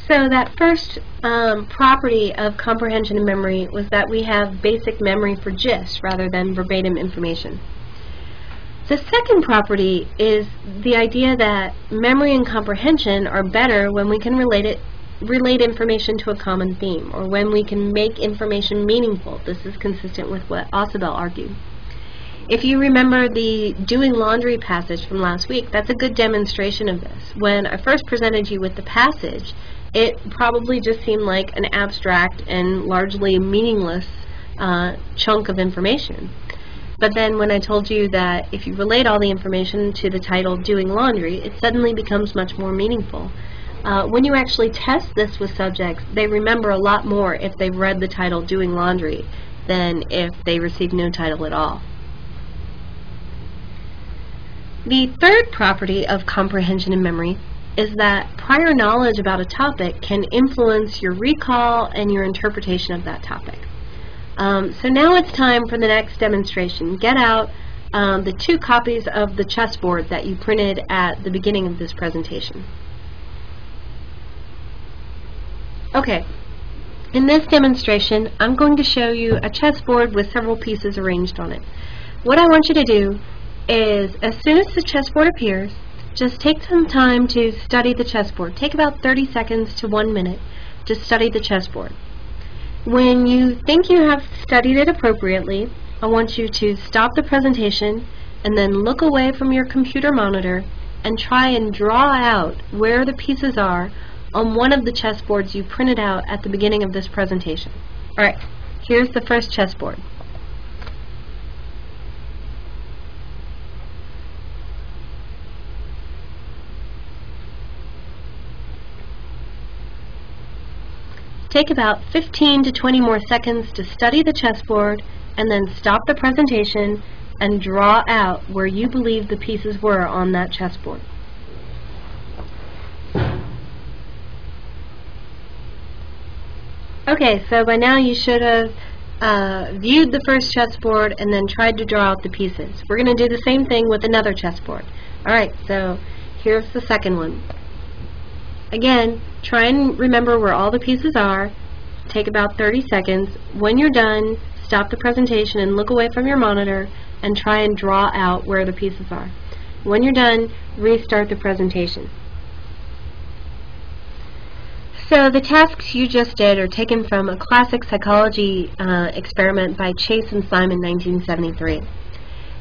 So that first property of comprehension and memory was that we have basic memory for gist rather than verbatim information. The second property is the idea that memory and comprehension are better when we can relate information to a common theme, or when we can make information meaningful. This is consistent with what Ausubel argued. If you remember the doing laundry passage from last week, that's a good demonstration of this. When I first presented you with the passage, it probably just seemed like an abstract and largely meaningless chunk of information. But then when I told you that if you relate all the information to the title doing laundry, it suddenly becomes much more meaningful. When you actually test this with subjects, they remember a lot more if they've read the title doing laundry than if they receive no title at all. The third property of comprehension and memory is that prior knowledge about a topic can influence your recall and your interpretation of that topic. So now it's time for the next demonstration. Get out the 2 copies of the chessboard that you printed at the beginning of this presentation. Okay, in this demonstration, I'm going to show you a chessboard with several pieces arranged on it. What I want you to do is, as soon as the chessboard appears, just take some time to study the chessboard. Take about 30 seconds to 1 minute to study the chessboard. When you think you have studied it appropriately, I want you to stop the presentation and then look away from your computer monitor and try and draw out where the pieces are on one of the chessboards you printed out at the beginning of this presentation. Alright, here's the first chessboard. Take about 15 to 20 more seconds to study the chessboard and then stop the presentation and draw out where you believe the pieces were on that chessboard. Okay, so by now you should have viewed the first chessboard and then tried to draw out the pieces. We're going to do the same thing with another chessboard. Alright, so here's the second one. Again, try and remember where all the pieces are. Take about 30 seconds. When you're done, stop the presentation and look away from your monitor and try and draw out where the pieces are. When you're done, restart the presentation. So the tasks you just did are taken from a classic psychology experiment by Chase and Simon in 1973.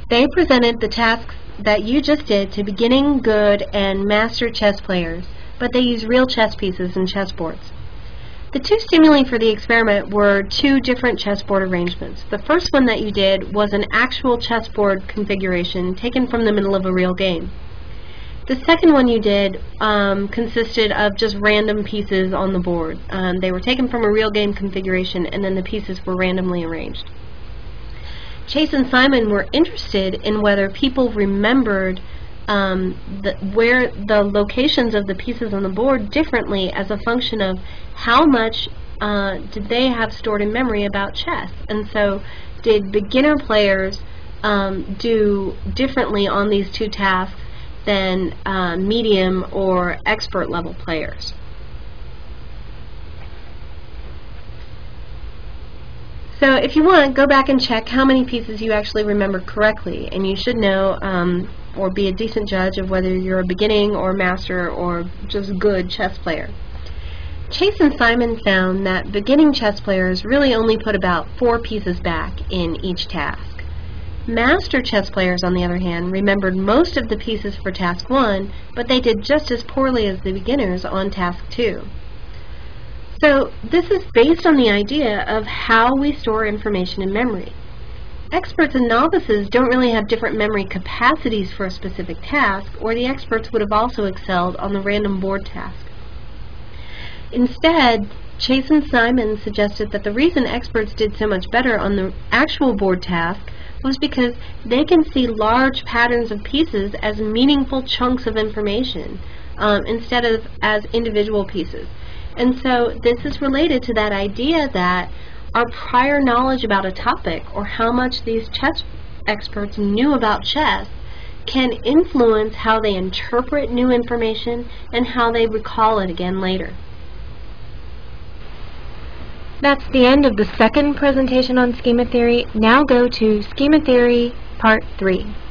They presented the tasks that you just did to beginning, good, and master chess players, but they use real chess pieces and chessboards. The 2 stimuli for the experiment were 2 different chessboard arrangements. The first one that you did was an actual chessboard configuration taken from the middle of a real game. The second one you did consisted of just random pieces on the board. They were taken from a real game configuration and then the pieces were randomly arranged. Chase and Simon were interested in whether people remembered where the locations of the pieces on the board differently as a function of how much did they have stored in memory about chess. And so did beginner players do differently on these 2 tasks than medium or expert level players. So if you want, go back and check how many pieces you actually remember correctly, and you should know or be a decent judge of whether you're a beginning or master or just good chess player. Chase and Simon found that beginning chess players really only put about 4 pieces back in each task. Master chess players, on the other hand, remembered most of the pieces for task 1, but they did just as poorly as the beginners on task 2. So this is based on the idea of how we store information in memory. Experts and novices don't really have different memory capacities for a specific task, or the experts would have also excelled on the random board task. Instead, Chase and Simon suggested that the reason experts did so much better on the actual board task was because they can see large patterns of pieces as meaningful chunks of information instead of as individual pieces. And so this is related to that idea that our prior knowledge about a topic, or how much these chess experts knew about chess, can influence how they interpret new information and how they recall it again later. That's the end of the second presentation on schema theory. Now go to Schema Theory Part 3.